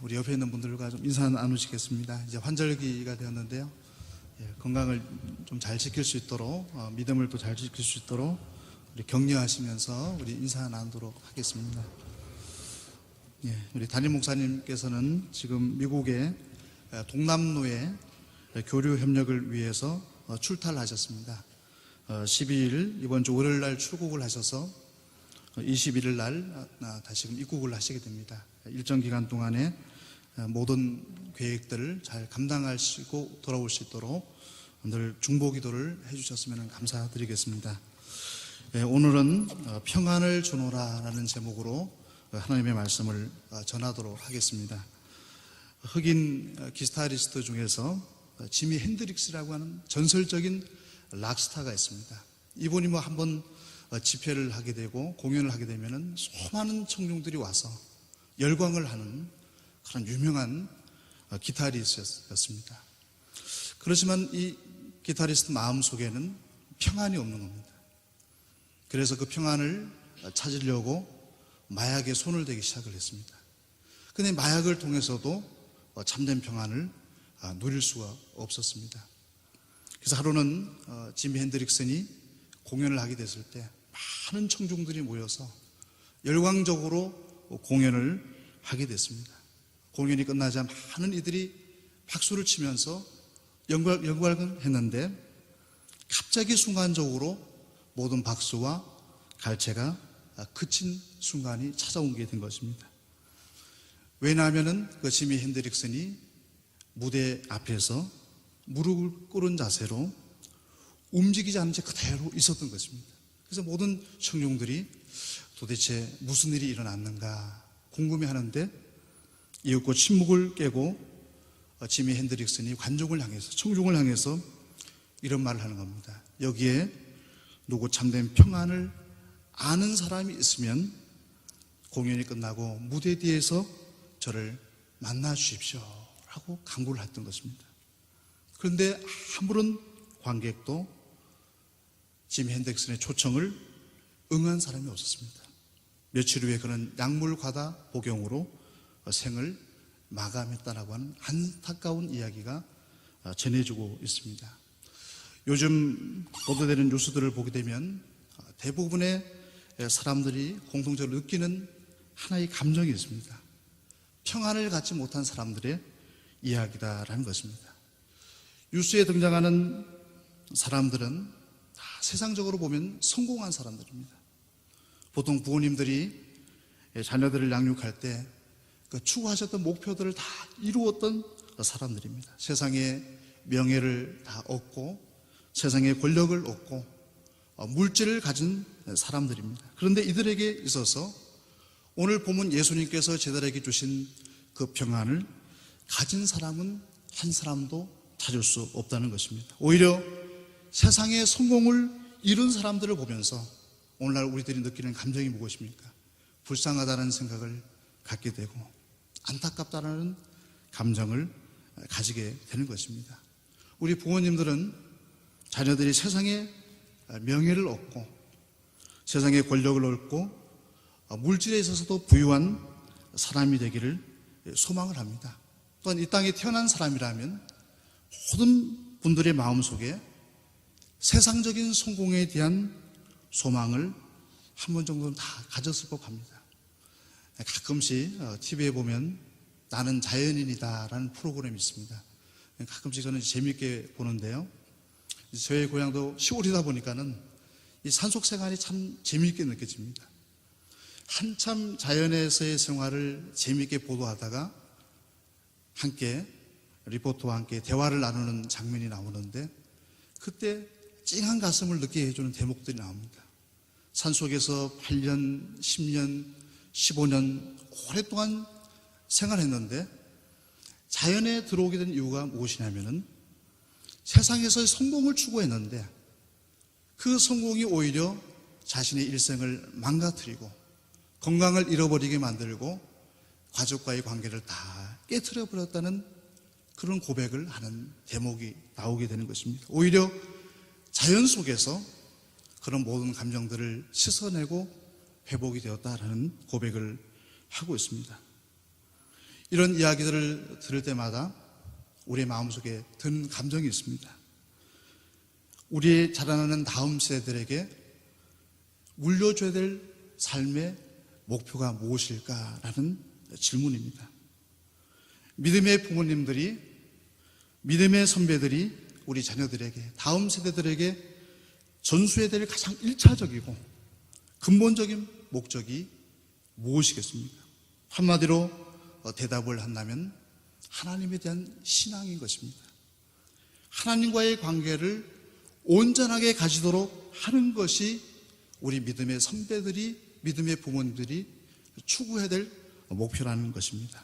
우리 옆에 있는 분들과 좀 인사 나누시겠습니다. 이제 환절기가 되었는데요. 건강을 좀 잘 지킬 수 있도록, 믿음을 또 잘 지킬 수 있도록 우리 격려하시면서 우리 인사 나누도록 하겠습니다. 우리 담임 목사님께서는 지금 미국의 동남로에 교류 협력을 위해서 출타를 하셨습니다. 12일 이번 주 월요일 날 출국을 하셔서 21일 날 다시금 입국을 하시게 됩니다. 일정 기간 동안에 모든 계획들을 잘 감당하시고 돌아올 수 있도록 늘 중보기도를 해주셨으면 감사드리겠습니다. 오늘은 평안을 주노라 라는 제목으로 하나님의 말씀을 전하도록 하겠습니다. 흑인 기타리스트 중에서 지미 핸드릭스라고 하는 전설적인 락스타가 있습니다. 이분이 한번 집회를 하게 되고 공연을 하게 되면은 수많은 청중들이 와서 열광을 하는 그런 유명한 기타리스트였습니다. 그렇지만 이 기타리스트 마음속에는 평안이 없는 겁니다. 그래서 그 평안을 찾으려고 마약에 손을 대기 시작을 했습니다. 근데 마약을 통해서도 참된 평안을 누릴 수가 없었습니다. 그래서 하루는 지미 핸드릭슨이 공연을 하게 됐을 때 많은 청중들이 모여서 열광적으로 공연을 하게 됐습니다. 공연이 끝나자 많은 이들이 박수를 치면서 영광을 했는데 갑자기 순간적으로 모든 박수와 갈채가 그친 순간이 찾아오게 된 것입니다. 왜냐하면 그 지미 핸드릭슨이 무대 앞에서 무릎을 꿇은 자세로 움직이지 않은 채 그대로 있었던 것입니다. 그래서 모든 청중들이 도대체 무슨 일이 일어났는가 궁금해하는데 이윽고 침묵을 깨고 지미 핸드릭슨이 관중을 향해서 청중을 향해서 이런 말을 하는 겁니다. 여기에 누구 참된 평안을 아는 사람이 있으면 공연이 끝나고 무대 뒤에서 저를 만나 주십시오 라고 강구를 했던 것입니다. 그런데 아무런 관객도 지미 핸드릭슨의 초청을 응한 사람이 없었습니다. 며칠 후에 그는 약물 과다 복용으로 생을 마감했다라고 하는 안타까운 이야기가 전해지고 있습니다. 요즘 보도되는 뉴스들을 보게 되면 대부분의 사람들이 공통적으로 느끼는 하나의 감정이 있습니다. 평안을 갖지 못한 사람들의 이야기다라는 것입니다. 뉴스에 등장하는 사람들은 다 세상적으로 보면 성공한 사람들입니다. 보통 부모님들이 자녀들을 양육할 때 그 추구하셨던 목표들을 다 이루었던 사람들입니다. 세상의 명예를 다 얻고 세상의 권력을 얻고 물질을 가진 사람들입니다. 그런데 이들에게 있어서 오늘 본문 예수님께서 제자들에게 주신 그 평안을 가진 사람은 한 사람도 찾을 수 없다는 것입니다. 오히려 세상의 성공을 이룬 사람들을 보면서 오늘날 우리들이 느끼는 감정이 무엇입니까? 불쌍하다는 생각을 갖게 되고 안타깝다는 감정을 가지게 되는 것입니다. 우리 부모님들은 자녀들이 세상의 명예를 얻고 세상의 권력을 얻고 물질에 있어서도 부유한 사람이 되기를 소망을 합니다. 또한 이 땅에 태어난 사람이라면 모든 분들의 마음속에 세상적인 성공에 대한 소망을 한 번 정도는 다 가졌을 것 같습니다. 가끔씩 TV에 보면 나는 자연인이다 라는 프로그램이 있습니다. 가끔씩 저는 재미있게 보는데요. 저희 고향도 시골이다 보니까는 이 산속 생활이 참 재미있게 느껴집니다. 한참 자연에서의 생활을 재미있게 보도하다가 함께 리포터와 함께 대화를 나누는 장면이 나오는데 그때 찡한 가슴을 느끼게 해주는 대목들이 나옵니다. 산속에서 8년, 10년, 15년 오랫동안 생활했는데 자연에 들어오게 된 이유가 무엇이냐면은 세상에서의 성공을 추구했는데 그 성공이 오히려 자신의 일생을 망가뜨리고 건강을 잃어버리게 만들고 가족과의 관계를 다 깨트려 버렸다는 그런 고백을 하는 대목이 나오게 되는 것입니다. 오히려 자연 속에서 그런 모든 감정들을 씻어내고 회복이 되었다라는 고백을 하고 있습니다. 이런 이야기들을 들을 때마다 우리의 마음속에 드는 감정이 있습니다. 우리 자라나는 다음 세대들에게 물려줘야 될 삶의 목표가 무엇일까라는 질문입니다. 믿음의 부모님들이, 믿음의 선배들이 우리 자녀들에게, 다음 세대들에게 전수해야 될 가장 1차적이고 근본적인 목적이 무엇이겠습니까? 한마디로 대답을 한다면 하나님에 대한 신앙인 것입니다. 하나님과의 관계를 온전하게 가지도록 하는 것이 우리 믿음의 선배들이, 믿음의 부모님들이 추구해야 될 목표라는 것입니다.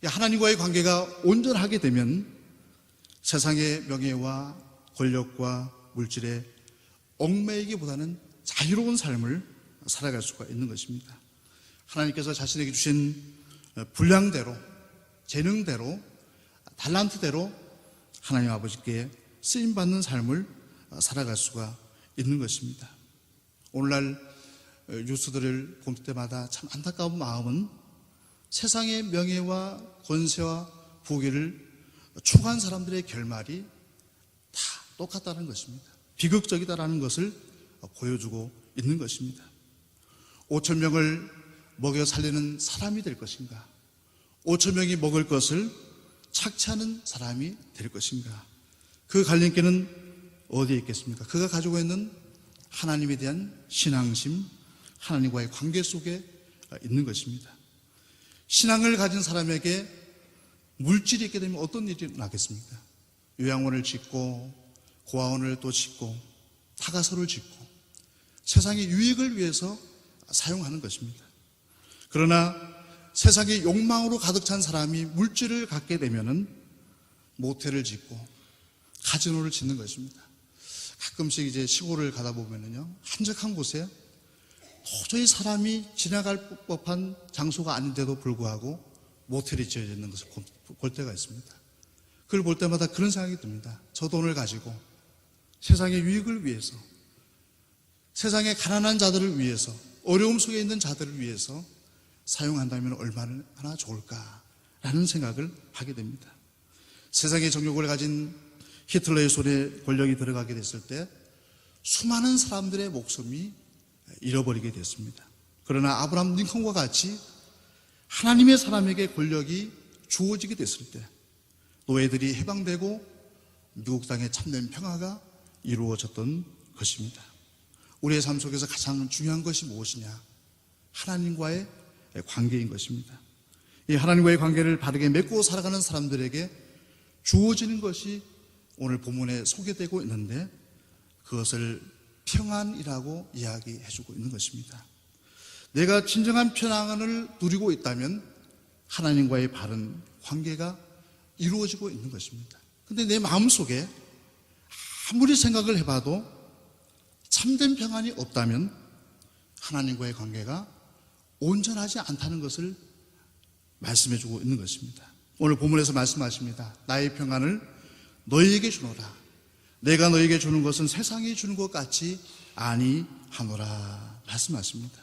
하나님과의 관계가 온전하게 되면 세상의 명예와 권력과 물질에 얽매이기보다는 자유로운 삶을 살아갈 수가 있는 것입니다. 하나님께서 자신에게 주신 분량대로, 재능대로, 달란트대로 하나님 아버지께 쓰임받는 삶을 살아갈 수가 있는 것입니다. 오늘날 뉴스들을 볼 때마다 참 안타까운 마음은 세상의 명예와 권세와 부귀를 추구한 사람들의 결말이 다 똑같다는 것입니다. 비극적이다라는 것을 보여주고 있는 것입니다. 5천 명을 먹여 살리는 사람이 될 것인가? 5천 명이 먹을 것을 착취하는 사람이 될 것인가? 그 갈림길은 어디에 있겠습니까? 그가 가지고 있는 하나님에 대한 신앙심, 하나님과의 관계 속에 있는 것입니다. 신앙을 가진 사람에게 물질이 있게 되면 어떤 일이 나겠습니까? 요양원을 짓고 고아원을 또 짓고 타가서를 짓고 세상의 유익을 위해서 사용하는 것입니다. 그러나 세상의 욕망으로 가득 찬 사람이 물질을 갖게 되면은 모텔을 짓고 카지노를 짓는 것입니다. 가끔씩 이제 시골을 가다 보면은요, 한적한 곳에 도저히 사람이 지나갈 법한 장소가 아닌데도 불구하고 모텔이 지어져 있는 것을 볼 때가 있습니다. 그걸 볼 때마다 그런 생각이 듭니다. 저 돈을 가지고 세상의 유익을 위해서, 세상의 가난한 자들을 위해서, 어려움 속에 있는 자들을 위해서 사용한다면 얼마나 좋을까라는 생각을 하게 됩니다. 세상의 정욕을 가진 히틀러의 손에 권력이 들어가게 됐을 때 수많은 사람들의 목숨이 잃어버리게 됐습니다. 그러나 아브라함 링컨과 같이 하나님의 사람에게 권력이 주어지게 됐을 때 노예들이 해방되고 미국 땅에 참된 평화가 이루어졌던 것입니다. 우리의 삶 속에서 가장 중요한 것이 무엇이냐? 하나님과의 관계인 것입니다. 이 하나님과의 관계를 바르게 맺고 살아가는 사람들에게 주어지는 것이 오늘 본문에 소개되고 있는데 그것을 평안이라고 이야기해주고 있는 것입니다. 내가 진정한 평안을 누리고 있다면 하나님과의 바른 관계가 이루어지고 있는 것입니다. 근데 내 마음속에 아무리 생각을 해봐도 참된 평안이 없다면 하나님과의 관계가 온전하지 않다는 것을 말씀해주고 있는 것입니다. 오늘 본문에서 말씀하십니다. 나의 평안을 너희에게 주노라. 내가 너희에게 주는 것은 세상이 주는 것 같이 아니하노라 말씀하십니다.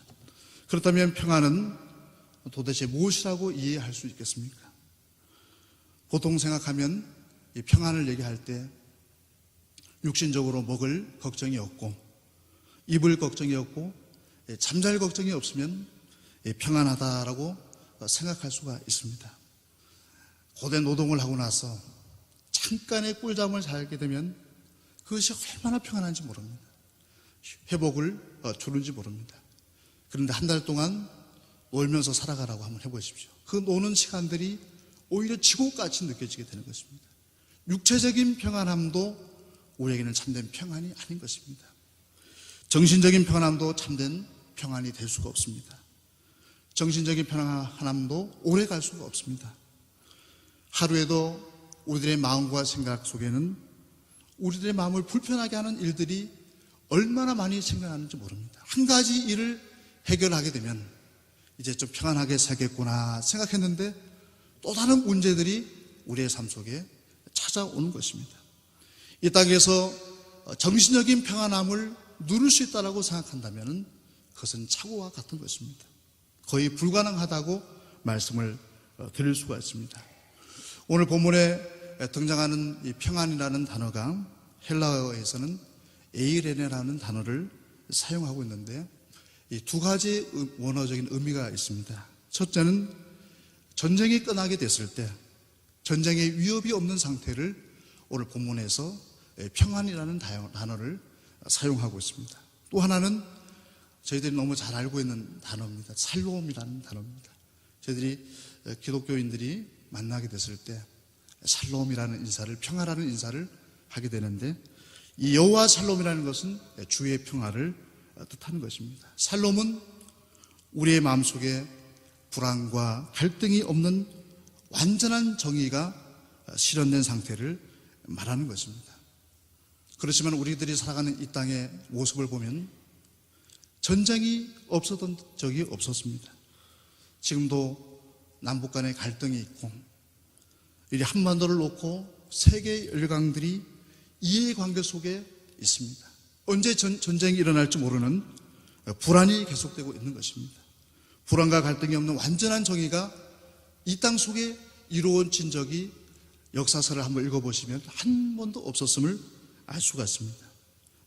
그렇다면 평안은 도대체 무엇이라고 이해할 수 있겠습니까? 보통 생각하면 이 평안을 얘기할 때 육신적으로 먹을 걱정이 없고 입을 걱정이 없고 잠잘 걱정이 없으면 평안하다라고 생각할 수가 있습니다. 고된 노동을 하고 나서 잠깐의 꿀잠을 자게 되면 그것이 얼마나 평안한지 모릅니다. 회복을 주는지 모릅니다. 그런데 한 달 동안 놀면서 살아가라고 한번 해보십시오. 그 노는 시간들이 오히려 지옥같이 느껴지게 되는 것입니다. 육체적인 평안함도 우리에게는 참된 평안이 아닌 것입니다. 정신적인 평안함도 참된 평안이 될 수가 없습니다. 정신적인 평안함도 오래 갈 수가 없습니다. 하루에도 우리들의 마음과 생각 속에는 우리들의 마음을 불편하게 하는 일들이 얼마나 많이 생겨나는지 모릅니다. 한 가지 일을 해결하게 되면 이제 좀 평안하게 살겠구나 생각했는데 또 다른 문제들이 우리의 삶 속에 찾아오는 것입니다. 이 땅에서 정신적인 평안함을 누릴 수 있다고 생각한다면 그것은 착오와 같은 것입니다. 거의 불가능하다고 말씀을 드릴 수가 있습니다. 오늘 본문에 등장하는 이 평안이라는 단어가 헬라어에서는 에이레네라는 단어를 사용하고 있는데 이 두 가지 원어적인 의미가 있습니다. 첫째는 전쟁이 끝나게 됐을 때 전쟁의 위협이 없는 상태를 오늘 본문에서 평안이라는 단어를 사용하고 있습니다. 또 하나는 저희들이 너무 잘 알고 있는 단어입니다. 샬롬이라는 단어입니다. 저희들이 기독교인들이 만나게 됐을 때 샬롬이라는 인사를, 평화라는 인사를 하게 되는데 이 여호와 샬롬이라는 것은 주의 평화를 뜻하는 것입니다. 샬롬은 우리의 마음속에 불안과 갈등이 없는 완전한 정의가 실현된 상태를 말하는 것입니다. 그렇지만 우리들이 살아가는 이 땅의 모습을 보면 전쟁이 없었던 적이 없었습니다. 지금도 남북 간의 갈등이 있고 이 한반도를 놓고 세계의 열강들이 이해관계 속에 있습니다. 언제 전쟁이 일어날지 모르는 불안이 계속되고 있는 것입니다. 불안과 갈등이 없는 완전한 정의가 이 땅 속에 이루어진 적이 역사서를 한번 읽어보시면 한 번도 없었음을 알 수가 있습니다.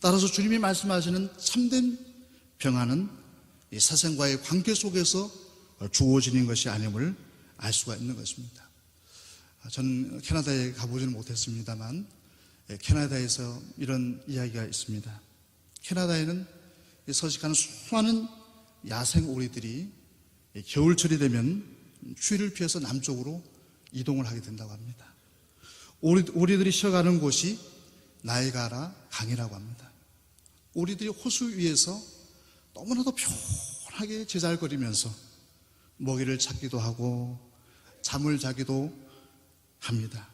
따라서 주님이 말씀하시는 참된 평안은 이 세상과의 관계 속에서 주어지는 것이 아님을 알 수가 있는 것입니다. 저는 캐나다에 가보지는 못했습니다만 캐나다에서 이런 이야기가 있습니다. 캐나다에는 서식하는 수많은 야생 오리들이 겨울철이 되면 추위를 피해서 남쪽으로 이동을 하게 된다고 합니다. 오리들이 쉬어가는 곳이 나이가라 강이라고 합니다. 오리들이 호수 위에서 너무나도 편하게 제잘거리면서 먹이를 찾기도 하고 잠을 자기도 합니다.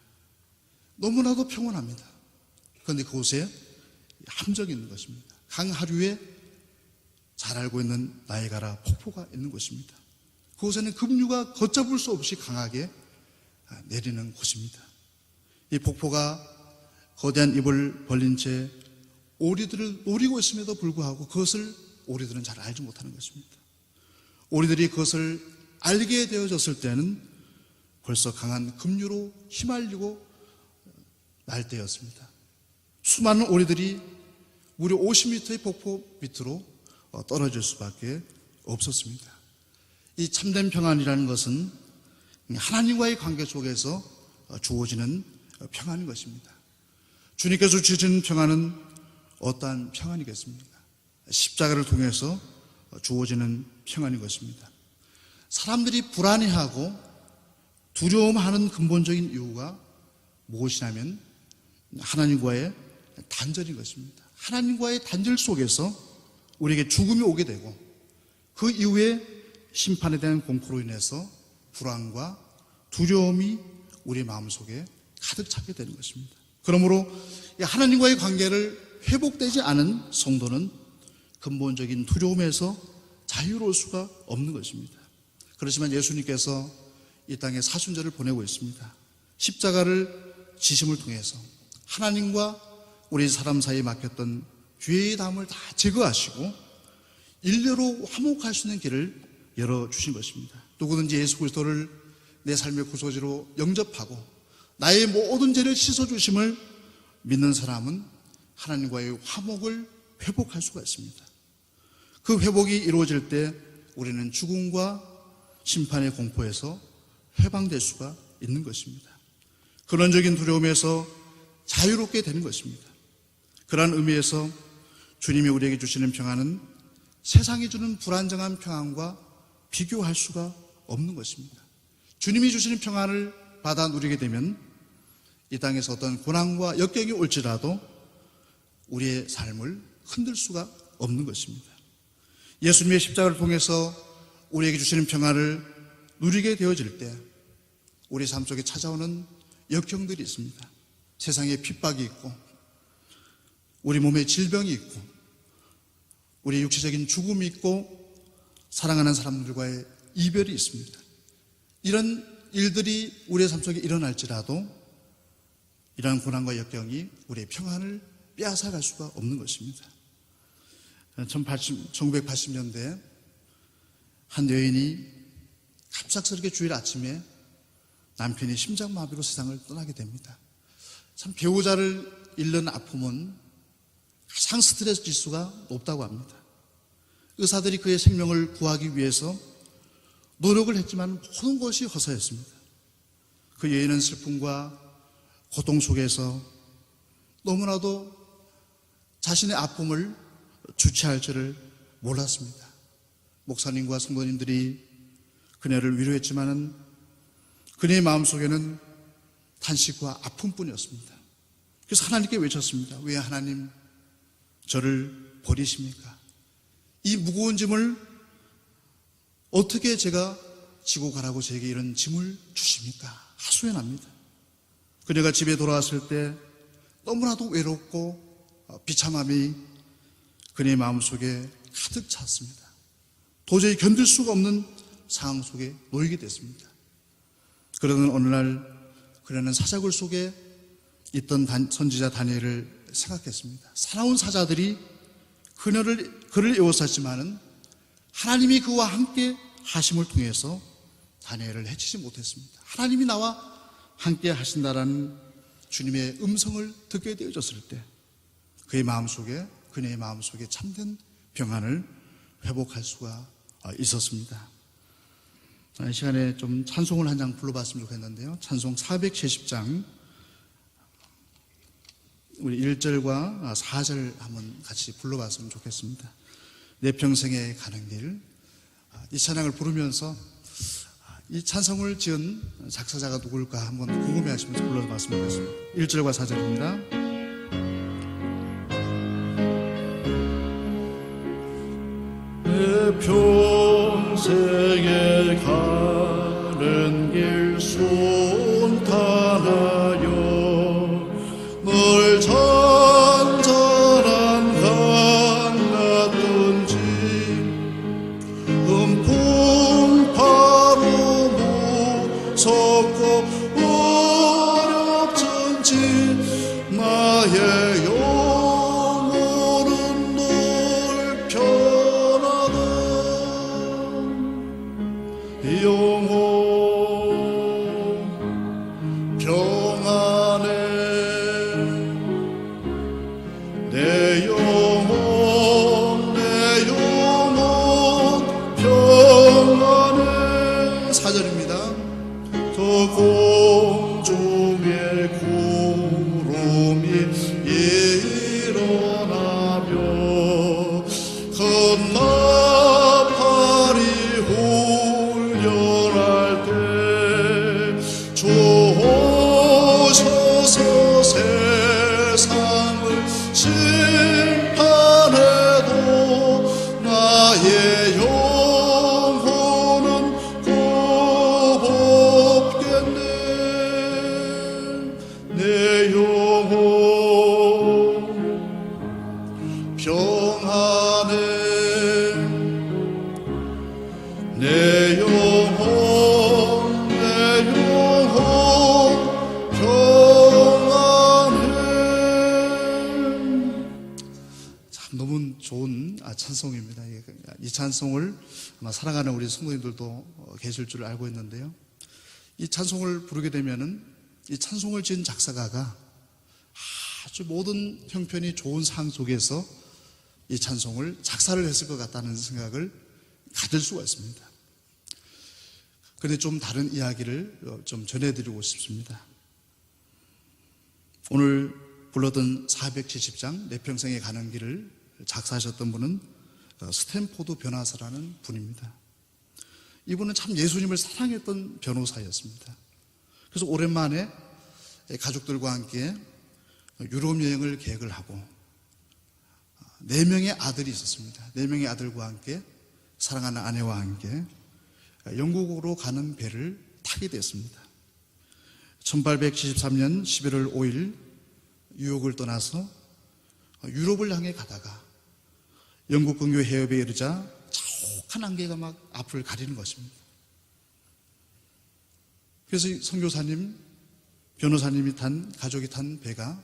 너무나도 평온합니다. 그런데 그곳에 함정이 있는 것입니다. 강 하류에 잘 알고 있는 나이가라 폭포가 있는 곳입니다. 그곳에는 급류가 걷잡을 수 없이 강하게 내리는 곳입니다. 이 폭포가 거대한 입을 벌린 채 오리들을 노리고 있음에도 불구하고 그것을 오리들은 잘 알지 못하는 것입니다. 오리들이 그것을 알게 되어졌을 때는 벌써 강한 급류로 휘말리고 날 때였습니다. 수많은 오리들이 무려 50m의 폭포 밑으로 떨어질 수밖에 없었습니다. 이 참된 평안이라는 것은 하나님과의 관계 속에서 주어지는 평안인 것입니다. 주님께서 주신 평안은 어떠한 평안이겠습니까? 십자가를 통해서 주어지는 평안인 것입니다. 사람들이 불안해하고 두려움하는 근본적인 이유가 무엇이냐면 하나님과의 단절인 것입니다. 하나님과의 단절 속에서 우리에게 죽음이 오게 되고 그 이후에 심판에 대한 공포로 인해서 불안과 두려움이 우리 마음속에 가득 차게 되는 것입니다. 그러므로 하나님과의 관계를 회복되지 않은 성도는 근본적인 두려움에서 자유로울 수가 없는 것입니다. 그렇지만 예수님께서 이 땅에 사순절을 보내고 있습니다. 십자가를 지심을 통해서 하나님과 우리 사람 사이에 막혔던 죄의 담을 다 제거하시고 일례로 화목할 수 있는 길을 열어주신 것입니다. 누구든지 예수 그리스도를 내 삶의 구속주로 영접하고 나의 모든 죄를 씻어주심을 믿는 사람은 하나님과의 화목을 회복할 수가 있습니다. 그 회복이 이루어질 때 우리는 죽음과 심판의 공포에서 해방될 수가 있는 것입니다. 근원적인 두려움에서 자유롭게 되는 것입니다. 그러한 의미에서 주님이 우리에게 주시는 평안은 세상이 주는 불안정한 평안과 비교할 수가 없는 것입니다. 주님이 주시는 평안을 받아 누리게 되면 이 땅에서 어떤 고난과 역경이 올지라도 우리의 삶을 흔들 수가 없는 것입니다. 예수님의 십자가를 통해서 우리에게 주시는 평안을 누리게 되어질 때 우리 삶 속에 찾아오는 역경들이 있습니다. 세상에 핍박이 있고 우리 몸에 질병이 있고 우리 육체적인 죽음이 있고 사랑하는 사람들과의 이별이 있습니다. 이런 일들이 우리의 삶 속에 일어날지라도 이러한 고난과 역경이 우리의 평안을 빼앗아갈 수가 없는 것입니다. 1980년대 한 여인이 갑작스럽게 주일 아침에 남편이 심장마비로 세상을 떠나게 됩니다. 참 배우자를 잃는 아픔은 가장 스트레스 지수가 높다고 합니다. 의사들이 그의 생명을 구하기 위해서 노력을 했지만 모든 것이 허사였습니다. 그 여인은 슬픔과 고통 속에서 너무나도 자신의 아픔을 주체할 줄을 몰랐습니다. 목사님과 성도님들이 그녀를 위로했지만은 그녀의 마음속에는 탄식과 아픔뿐이었습니다. 그래서 하나님께 외쳤습니다. 왜 하나님 저를 버리십니까? 이 무거운 짐을 어떻게 제가 지고 가라고 제게 이런 짐을 주십니까? 하소연합니다. 그녀가 집에 돌아왔을 때 너무나도 외롭고 비참함이 그녀의 마음속에 가득 찼습니다. 도저히 견딜 수가 없는 상황 속에 놓이게 됐습니다. 그러던 어느 날 그녀는 사자굴 속에 있던 선지자 다니엘을 생각했습니다. 사나운 사자들이 그를 에워쌌지만은 하나님이 그와 함께 하심을 통해서 다니엘을 해치지 못했습니다. 하나님이 나와 함께 하신다라는 주님의 음성을 듣게 되어졌을 때 그녀의 마음속에 참된 평안을 회복할 수가 있었습니다. 이 시간에 좀 찬송을 한 장 불러봤으면 좋겠는데요. 찬송 470장 우리 1절과 4절 한번 같이 불러봤으면 좋겠습니다. 내 평생에 가는 길. 이 찬양을 부르면서 이 찬송을 지은 작사자가 누굴까 한번 궁금해하시면서 불러봤으면 좋겠습니다. 1절과 4절입니다. 내 평생에 가는 길 순탄하여 널 잔잔한 강 같든지 풍파로 무섭고 어렵든지 나의 영혼은 널 편하다. 영혼 평안해. 내 영혼 평안해. 4절입니다. 저 공중의 구름이 일어나며 큰 나팔이 울려날 때 주 오셔서 세상을 심판해도 나의 영혼은 곱겠네. 내 영혼 평안해. 내 영혼 평안해. 참 너무 좋은 찬송입니다. 이 찬송을 아마 사랑하는 우리 성도님들도 계실 줄 알고 있는데요. 이 찬송을 부르게 되면은 이 찬송을 지은 작사가가 아주 모든 형편이 좋은 상황 속에서 이 찬송을 작사를 했을 것 같다는 생각을 가질 수가 있습니다. 그런데 좀 다른 이야기를 좀 전해드리고 싶습니다. 오늘 불렀던 470장 내 평생에 가는 길을 작사하셨던 분은 스탠포드 변호사라는 분입니다. 이분은 참 예수님을 사랑했던 변호사였습니다. 그래서 오랜만에 가족들과 함께 유럽 여행을 계획을 하고 4명의 아들이 있었습니다. 4명의 아들과 함께 사랑하는 아내와 함께 영국으로 가는 배를 타게 됐습니다. 1873년 11월 5일 뉴욕을 떠나서 유럽을 향해 가다가 영국 근교 해협에 이르자 자욱한 안개가 막 앞을 가리는 것입니다. 그래서 선교사님, 변호사님이 가족이 탄 배가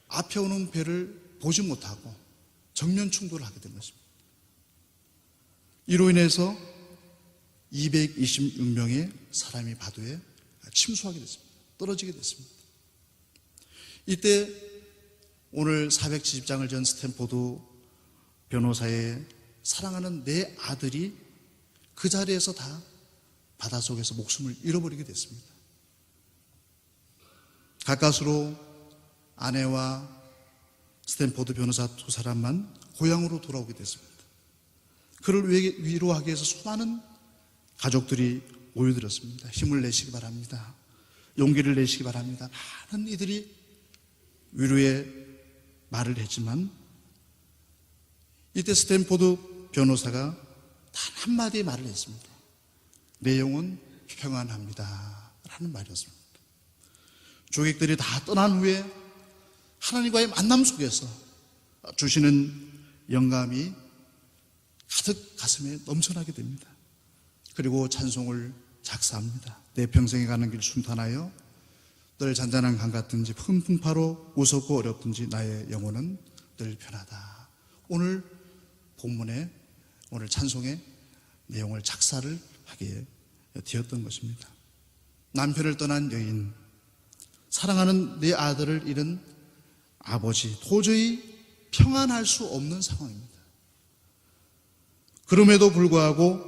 앞에 오는 배를 보지 못하고 정면 충돌을 하게 된 것입니다. 이로 인해서 226명의 사람이 바다에 침수하게 됐습니다. 떨어지게 됐습니다. 이때 오늘 470장을 전 스탠포드 변호사의 사랑하는 네 아들이 그 자리에서 다 바닷속에서 목숨을 잃어버리게 됐습니다. 가까스로 아내와 스탠포드 변호사 두 사람만 고향으로 돌아오게 됐습니다. 그를 위로하기 위해서 수많은 가족들이 모여들었습니다. 힘을 내시기 바랍니다. 용기를 내시기 바랍니다. 많은 이들이 위로의 말을 했지만 이때 스탠포드 변호사가 단 한마디의 말을 했습니다. 내 영혼 평안합니다 라는 말이었습니다. 조객들이 다 떠난 후에 하나님과의 만남 속에서 주시는 영감이 가득 가슴에 넘쳐나게 됩니다. 그리고 찬송을 작사합니다. 내 평생에 가는 길 순탄하여 늘 잔잔한 강 같든지 큰 풍파로 무섭고 어렵든지 나의 영혼은 늘 편하다. 오늘 본문에 오늘 찬송의 내용을 작사를 하게 되었던 것입니다. 남편을 떠난 여인, 사랑하는 네 아들을 잃은 아버지, 도저히 평안할 수 없는 상황입니다. 그럼에도 불구하고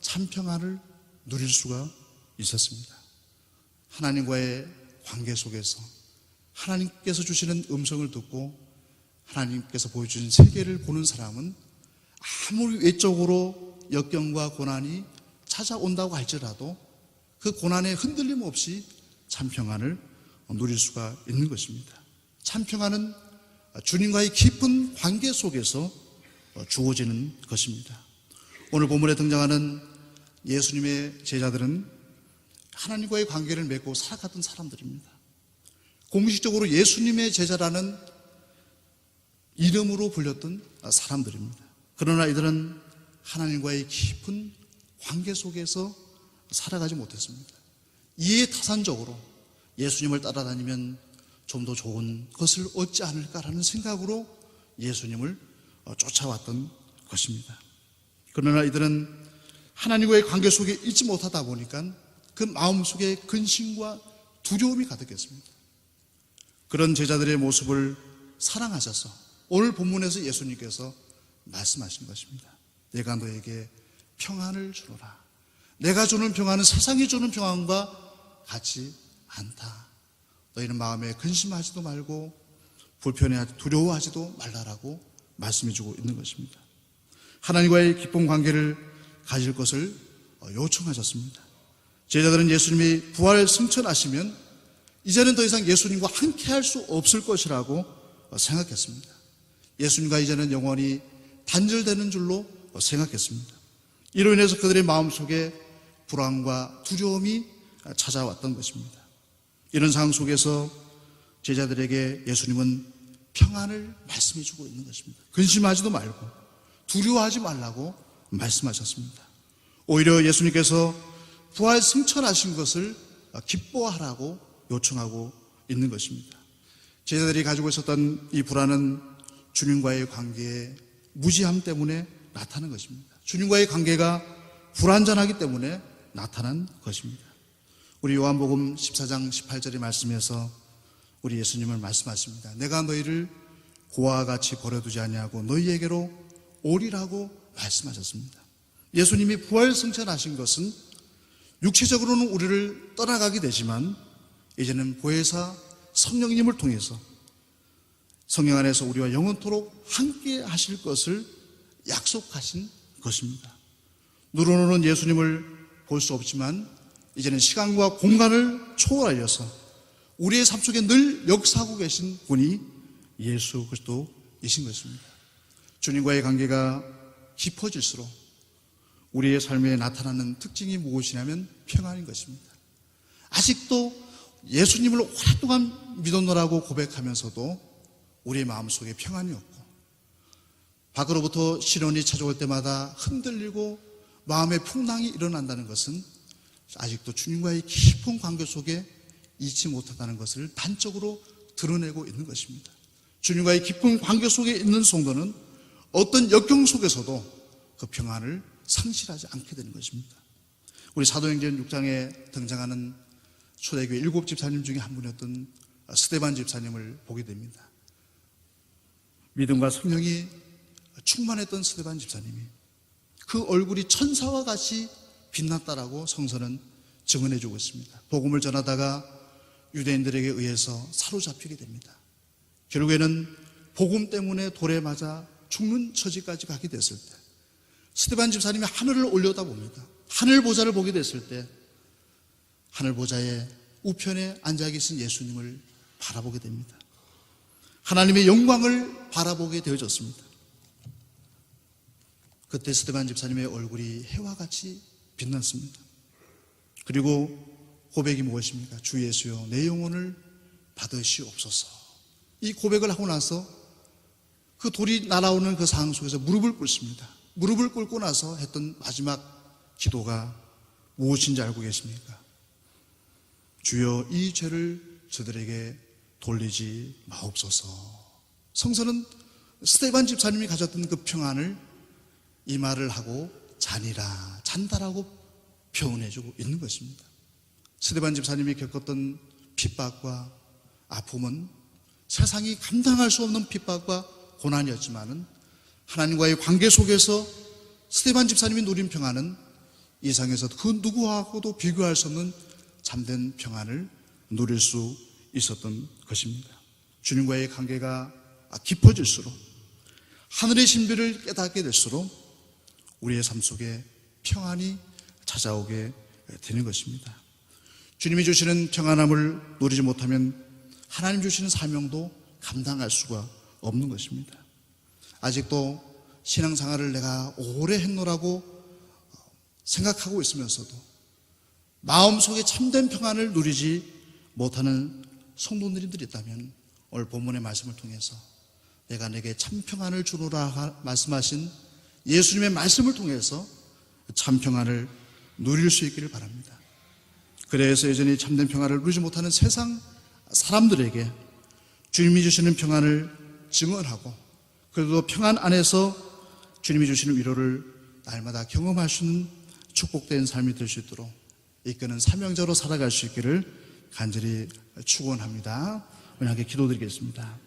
참 평안을 누릴 수가 있었습니다. 하나님과의 관계 속에서 하나님께서 주시는 음성을 듣고 하나님께서 보여주신 세계를 보는 사람은 아무리 외적으로 역경과 고난이 찾아온다고 할지라도 그 고난에 흔들림 없이 참 평안을 누릴 수가 있는 것입니다. 참 평안은 주님과의 깊은 관계 속에서 주어지는 것입니다. 오늘 본문에 등장하는 예수님의 제자들은 하나님과의 관계를 맺고 살아갔던 사람들입니다. 공식적으로 예수님의 제자라는 이름으로 불렸던 사람들입니다. 그러나 이들은 하나님과의 깊은 관계 속에서 살아가지 못했습니다. 이에 타산적으로 예수님을 따라다니면 좀 더 좋은 것을 얻지 않을까라는 생각으로 예수님을 쫓아왔던 것입니다. 그러나 이들은 하나님과의 관계 속에 있지 못하다 보니까 그 마음속에 근심과 두려움이 가득했습니다. 그런 제자들의 모습을 사랑하셔서 오늘 본문에서 예수님께서 말씀하신 것입니다. 내가 너에게 평안을 주노라. 내가 주는 평안은 세상이 주는 평안과 같지 않다. 너희는 마음에 근심하지도 말고 불편해하지 두려워하지도 말라라고 말씀해주고 있는 것입니다. 하나님과의 깊은 관계를 가질 것을 요청하셨습니다. 제자들은 예수님이 부활 승천하시면 이제는 더 이상 예수님과 함께할 수 없을 것이라고 생각했습니다. 예수님과 이제는 영원히 단절되는 줄로 생각했습니다. 이로 인해서 그들의 마음속에 불안과 두려움이 찾아왔던 것입니다. 이런 상황 속에서 제자들에게 예수님은 평안을 말씀해 주고 있는 것입니다. 근심하지도 말고 두려워하지 말라고 말씀하셨습니다. 오히려 예수님께서 부활 승천하신 것을 기뻐하라고 요청하고 있는 것입니다. 제자들이 가지고 있었던 이 불안은 주님과의 관계의 무지함 때문에 나타난 것입니다. 주님과의 관계가 불완전하기 때문에 나타난 것입니다. 우리 요한복음 14장 18절의 말씀에서 우리 예수님을 말씀하십니다. 내가 너희를 고아와 같이 버려두지 아니하고 너희에게로 오리라고 말씀하셨습니다. 예수님이 부활 승천하신 것은 육체적으로는 우리를 떠나가게 되지만 이제는 보혜사 성령님을 통해서 성령 안에서 우리와 영원토록 함께 하실 것을 약속하신 것입니다. 눈으로는 예수님을 볼 수 없지만 이제는 시간과 공간을 초월하여서 우리의 삶 속에 늘 역사하고 계신 분이 예수 그리스도이신 것입니다. 주님과의 관계가 깊어질수록 우리의 삶에 나타나는 특징이 무엇이냐면 평안인 것입니다. 아직도 예수님을 오랫동안 믿었노라고 고백하면서도 우리의 마음속에 평안이 없고 밖으로부터 시련이 찾아올 때마다 흔들리고 마음의 풍랑이 일어난다는 것은 아직도 주님과의 깊은 관계 속에 있지 못하다는 것을 단적으로 드러내고 있는 것입니다. 주님과의 깊은 관계 속에 있는 성도는 어떤 역경 속에서도 그 평안을 상실하지 않게 되는 것입니다. 우리 사도행전 6장에 등장하는 초대교회 7집사님 중에 한 분이었던 스데반 집사님을 보게 됩니다. 믿음과 성령이 충만했던 스데반 집사님이 그 얼굴이 천사와 같이 빛났다라고 성서는 증언해 주고 있습니다. 복음을 전하다가 유대인들에게 의해서 사로잡히게 됩니다. 결국에는 복음 때문에 돌에 맞아 죽는 처지까지 가게 됐을 때 스데반 집사님이 하늘을 올려다봅니다. 하늘 보좌를 보게 됐을 때 하늘 보좌의 우편에 앉아 계신 예수님을 바라보게 됩니다. 하나님의 영광을 바라보게 되어졌습니다. 그때 스데반 집사님의 얼굴이 해와 같이 빛났습니다. 그리고 고백이 무엇입니까? 주 예수여 내 영혼을 받으시옵소서. 이 고백을 하고 나서 그 돌이 날아오는 그 상황 속에서 무릎을 꿇습니다. 무릎을 꿇고 나서 했던 마지막 기도가 무엇인지 알고 계십니까? 주여 이 죄를 저들에게 돌리지 마옵소서. 성서는 스데반 집사님이 가졌던 그 평안을 이 말을 하고 잔다라고 표현해주고 있는 것입니다. 스데반 집사님이 겪었던 핍박과 아픔은 세상이 감당할 수 없는 핍박과 고난이었지만은 하나님과의 관계 속에서 스데반 집사님이 누린 평안은 이 세상에서 그 누구하고도 비교할 수 없는 참된 평안을 누릴 수 있었던 것입니다. 주님과의 관계가 깊어질수록 하늘의 신비를 깨닫게 될수록 우리의 삶 속에 평안이 찾아오게 되는 것입니다. 주님이 주시는 평안함을 누리지 못하면 하나님 주시는 사명도 감당할 수가 없는 것입니다. 아직도 신앙생활을 내가 오래 했노라고 생각하고 있으면서도 마음속에 참된 평안을 누리지 못하는 성도님들이 있다면 오늘 본문의 말씀을 통해서 내가 내게 참 평안을 주노라 말씀하신 예수님의 말씀을 통해서 참 평안을 누릴 수 있기를 바랍니다. 그래서 여전히 참된 평안을 누리지 못하는 세상 사람들에게 주님이 주시는 평안을 증언하고 그래도 평안 안에서 주님이 주시는 위로를 날마다 경험할 수 있는 축복된 삶이 될 수 있도록 이끄는 사명자로 살아갈 수 있기를 간절히 축원합니다. 은하게 기도드리겠습니다.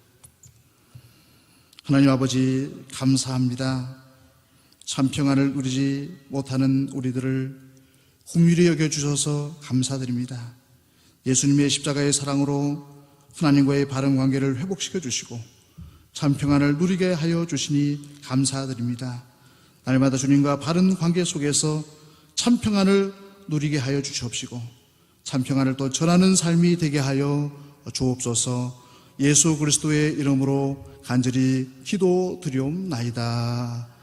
하나님 아버지 감사합니다. 참 평안을 누리지 못하는 우리들을 긍휼히 여겨주셔서 감사드립니다. 예수님의 십자가의 사랑으로 하나님과의 바른 관계를 회복시켜 주시고 참 평안을 누리게 하여 주시니 감사드립니다. 날마다 주님과 바른 관계 속에서 참 평안을 누리게 하여 주시옵시고 참 평안을 또 전하는 삶이 되게 하여 주옵소서. 예수 그리스도의 이름으로 간절히 기도드리옵나이다.